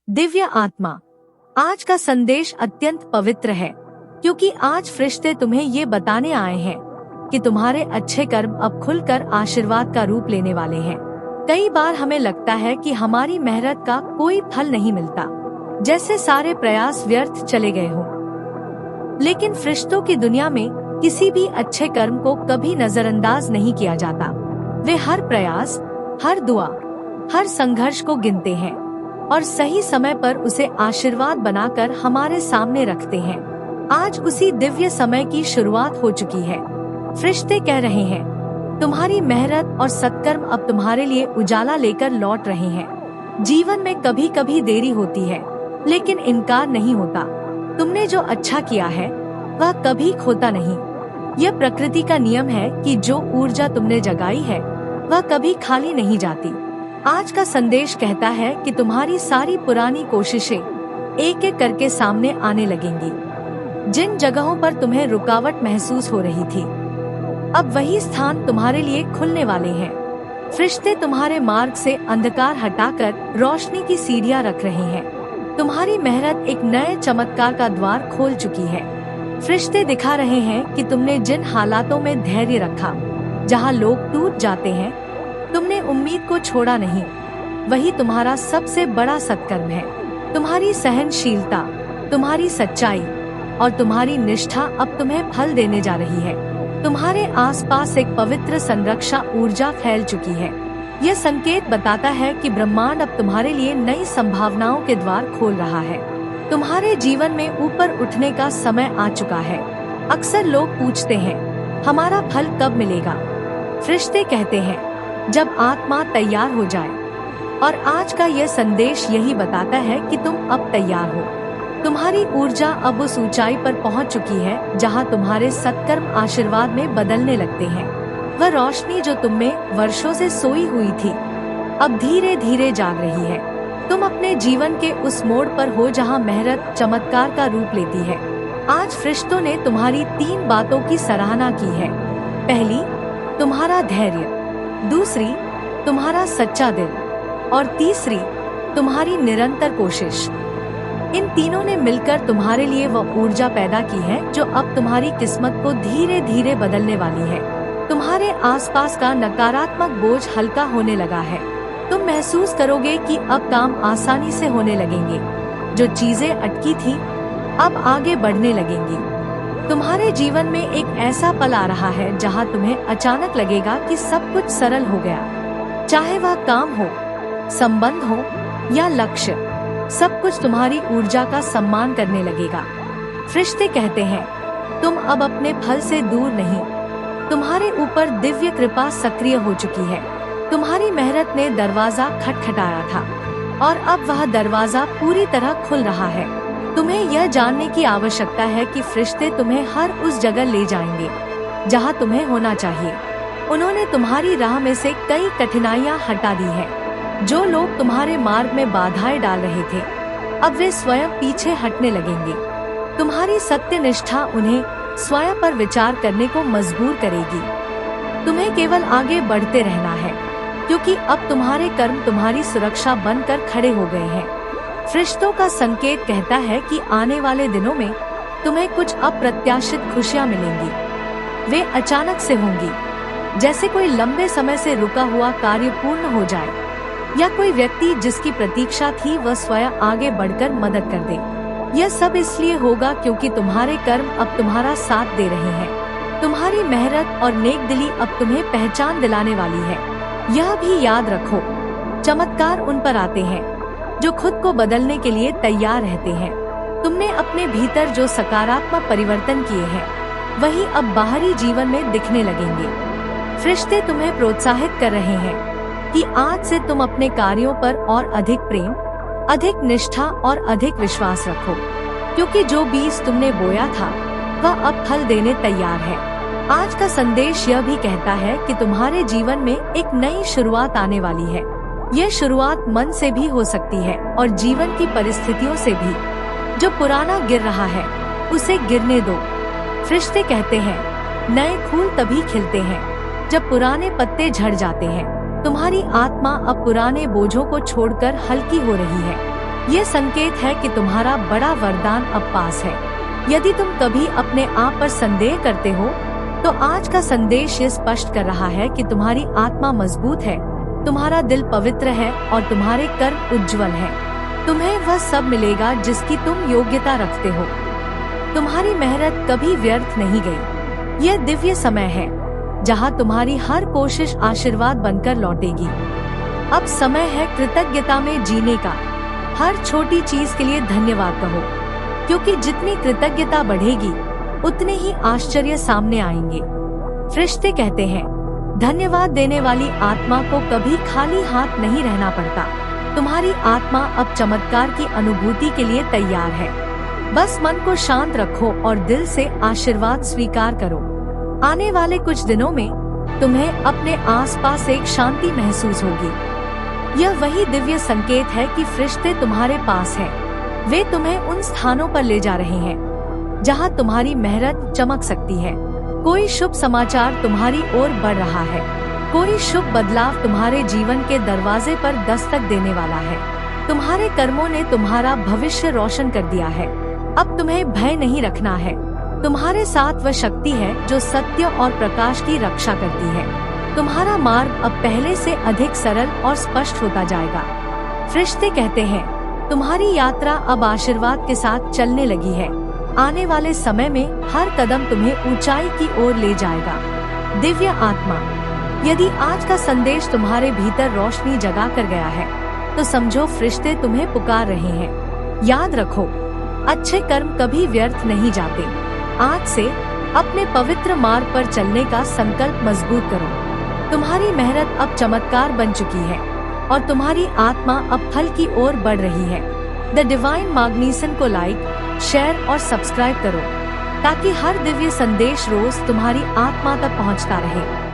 दिव्य आत्मा, आज का संदेश अत्यंत पवित्र है, क्योंकि आज फरिश्ते तुम्हें ये बताने आए हैं कि तुम्हारे अच्छे कर्म अब खुलकर आशीर्वाद का रूप लेने वाले हैं। कई बार हमें लगता है कि हमारी मेहनत का कोई फल नहीं मिलता, जैसे सारे प्रयास व्यर्थ चले गए हों। लेकिन फरिश्तों की दुनिया में किसी भी अच्छे कर्म को कभी नजरअंदाज नहीं किया जाता। वे हर प्रयास, हर दुआ, हर संघर्ष को गिनते हैं और सही समय पर उसे आशीर्वाद बनाकर हमारे सामने रखते हैं। आज उसी दिव्य समय की शुरुआत हो चुकी है। फरिश्ते कह रहे हैं, तुम्हारी मेहनत और सत्कर्म अब तुम्हारे लिए उजाला लेकर लौट रहे हैं। जीवन में कभी कभी देरी होती है, लेकिन इनकार नहीं होता। तुमने जो अच्छा किया है वह कभी खोता नहीं। यह प्रकृति का नियम है कि जो ऊर्जा तुमने जगाई है वह कभी खाली नहीं जाती। आज का संदेश कहता है कि तुम्हारी सारी पुरानी कोशिशें एक एक करके सामने आने लगेंगी। जिन जगहों पर तुम्हें रुकावट महसूस हो रही थी, अब वही स्थान तुम्हारे लिए खुलने वाले हैं। फरिश्ते तुम्हारे मार्ग से अंधकार हटाकर रोशनी की सीढ़ियां रख रहे हैं। तुम्हारी मेहनत एक नए चमत्कार का द्वार खोल चुकी है। फरिश्ते दिखा रहे हैं कि तुमने जिन हालातों में धैर्य रखा, जहां लोग टूट जाते हैं, तुमने उम्मीद को छोड़ा नहीं। वही तुम्हारा सबसे बड़ा सत्कर्म है। तुम्हारी सहनशीलता, तुम्हारी सच्चाई और तुम्हारी निष्ठा अब तुम्हें फल देने जा रही है। तुम्हारे आसपास एक पवित्र संरक्षा ऊर्जा फैल चुकी है। यह संकेत बताता है कि ब्रह्मांड अब तुम्हारे लिए नई संभावनाओं के द्वार खोल रहा है। तुम्हारे जीवन में ऊपर उठने का समय आ चुका है। अक्सर लोग पूछते हैं, हमारा फल कब मिलेगा? फरिश्ते कहते हैं, जब आत्मा तैयार हो जाए। और आज का यह संदेश यही बताता है कि तुम अब तैयार हो। तुम्हारी ऊर्जा अब उस ऊंचाई पर पहुंच चुकी है जहां तुम्हारे सत्कर्म आशीर्वाद में बदलने लगते हैं। वह रोशनी जो तुम में वर्षों से सोई हुई थी, अब धीरे धीरे जाग रही है। तुम अपने जीवन के उस मोड़ पर हो जहां मेहनत चमत्कार का रूप लेती है। आज फरिश्तों ने तुम्हारी 3 बातों की सराहना की है। पहली, तुम्हारा धैर्य। दूसरी, तुम्हारा सच्चा दिल। और तीसरी, तुम्हारी निरंतर कोशिश। इन तीनों ने मिलकर तुम्हारे लिए वह ऊर्जा पैदा की है जो अब तुम्हारी किस्मत को धीरे धीरे बदलने वाली है। तुम्हारे आसपास का नकारात्मक बोझ हल्का होने लगा है। तुम महसूस करोगे कि अब काम आसानी से होने लगेंगे। जो चीजें अटकी थी, अब आगे बढ़ने लगेंगी। तुम्हारे जीवन में एक ऐसा पल आ रहा है जहां तुम्हें अचानक लगेगा कि सब कुछ सरल हो गया। चाहे वह काम हो, संबंध हो या लक्ष्य, सब कुछ तुम्हारी ऊर्जा का सम्मान करने लगेगा। फरिश्ते कहते हैं, तुम अब अपने फल से दूर नहीं। तुम्हारे ऊपर दिव्य कृपा सक्रिय हो चुकी है। तुम्हारी मेहनत ने दरवाजा खटखटाया था और अब वह दरवाजा पूरी तरह खुल रहा है। तुम्हें यह जानने की आवश्यकता है कि फरिश्ते तुम्हें हर उस जगह ले जाएंगे जहां तुम्हें होना चाहिए। उन्होंने तुम्हारी राह में से कई कठिनाइयां हटा दी है। जो लोग तुम्हारे मार्ग में बाधाएं डाल रहे थे, अब वे स्वयं पीछे हटने लगेंगे। तुम्हारी सत्यनिष्ठा उन्हें स्वयं पर विचार करने को मजबूर करेगी। तुम्हें केवल आगे बढ़ते रहना है, क्योंकि अब तुम्हारे कर्म तुम्हारी सुरक्षा बनकर खड़े हो गए हैं। फरिश्तों का संकेत कहता है कि आने वाले दिनों में तुम्हें कुछ अप्रत्याशित खुशियां मिलेंगी। वे अचानक से होंगी, जैसे कोई लंबे समय से रुका हुआ कार्य पूर्ण हो जाए, या कोई व्यक्ति जिसकी प्रतीक्षा थी वह स्वयं आगे बढ़कर मदद कर दे। यह सब इसलिए होगा क्योंकि तुम्हारे कर्म अब तुम्हारा साथ दे रहे हैं। तुम्हारी मेहनत और नेकदिली अब तुम्हें पहचान दिलाने वाली है। यह भी याद रखो, चमत्कार उन पर आते हैं जो खुद को बदलने के लिए तैयार रहते हैं। तुमने अपने भीतर जो सकारात्मक परिवर्तन किए हैं, वही अब बाहरी जीवन में दिखने लगेंगे। फरिश्ते तुम्हें प्रोत्साहित कर रहे हैं कि आज से तुम अपने कार्यों पर और अधिक प्रेम, अधिक निष्ठा और अधिक विश्वास रखो, क्योंकि जो बीज तुमने बोया था वह अब फल देने तैयार है। आज का संदेश यह भी कहता है कि तुम्हारे जीवन में एक नई शुरुआत आने वाली है। यह शुरुआत मन से भी हो सकती है और जीवन की परिस्थितियों से भी। जो पुराना गिर रहा है, उसे गिरने दो। फरिश्ते कहते हैं, नए फूल तभी खिलते हैं जब पुराने पत्ते झड़ जाते हैं। तुम्हारी आत्मा अब पुराने बोझों को छोड़कर हल्की हो रही है। ये संकेत है कि तुम्हारा बड़ा वरदान अब पास है। यदि तुम कभी अपने आप पर संदेह करते हो, तो आज का संदेश ये स्पष्ट कर रहा है कि तुम्हारी आत्मा मजबूत है, तुम्हारा दिल पवित्र है और तुम्हारे कर्म उज्जवल हैं। तुम्हें वह सब मिलेगा जिसकी तुम योग्यता रखते हो। तुम्हारी मेहनत कभी व्यर्थ नहीं गई। यह दिव्य समय है जहां तुम्हारी हर कोशिश आशीर्वाद बनकर लौटेगी। अब समय है कृतज्ञता में जीने का। हर छोटी चीज के लिए धन्यवाद कहो, क्योंकि जितनी कृतज्ञता बढ़ेगी उतने ही आश्चर्य सामने आएंगे। फरिश्ते कहते हैं, धन्यवाद देने वाली आत्मा को कभी खाली हाथ नहीं रहना पड़ता। तुम्हारी आत्मा अब चमत्कार की अनुभूति के लिए तैयार है। बस मन को शांत रखो और दिल से आशीर्वाद स्वीकार करो। आने वाले कुछ दिनों में तुम्हें अपने आसपास एक शांति महसूस होगी। यह वही दिव्य संकेत है कि फरिश्ते तुम्हारे पास हैं। वे तुम्हें उन स्थानों पर ले जा रहे हैं जहां तुम्हारी मेहनत चमक सकती है। कोई शुभ समाचार तुम्हारी ओर बढ़ रहा है। कोई शुभ बदलाव तुम्हारे जीवन के दरवाजे पर दस्तक देने वाला है। तुम्हारे कर्मों ने तुम्हारा भविष्य रोशन कर दिया है। अब तुम्हें भय नहीं रखना है। तुम्हारे साथ वह शक्ति है जो सत्य और प्रकाश की रक्षा करती है। तुम्हारा मार्ग अब पहले से अधिक सरल और स्पष्ट होता जाएगा। फरिश्ते कहते हैं, तुम्हारी यात्रा अब आशीर्वाद के साथ चलने लगी है। आने वाले समय में हर कदम तुम्हें ऊंचाई की ओर ले जाएगा। दिव्य आत्मा, यदि आज का संदेश तुम्हारे भीतर रोशनी जगा कर गया है, तो समझो फरिश्ते तुम्हें पुकार रहे हैं। याद रखो, अच्छे कर्म कभी व्यर्थ नहीं जाते। आज से अपने पवित्र मार्ग पर चलने का संकल्प मजबूत करो। तुम्हारी मेहनत अब चमत्कार बन चुकी है और तुम्हारी आत्मा अब फल की ओर बढ़ रही है। द डिवाइन मैग्नीसन को लाइक, शेयर और सब्सक्राइब करो ताकि हर दिव्य संदेश रोज तुम्हारी आत्मा तक पहुंचता रहे।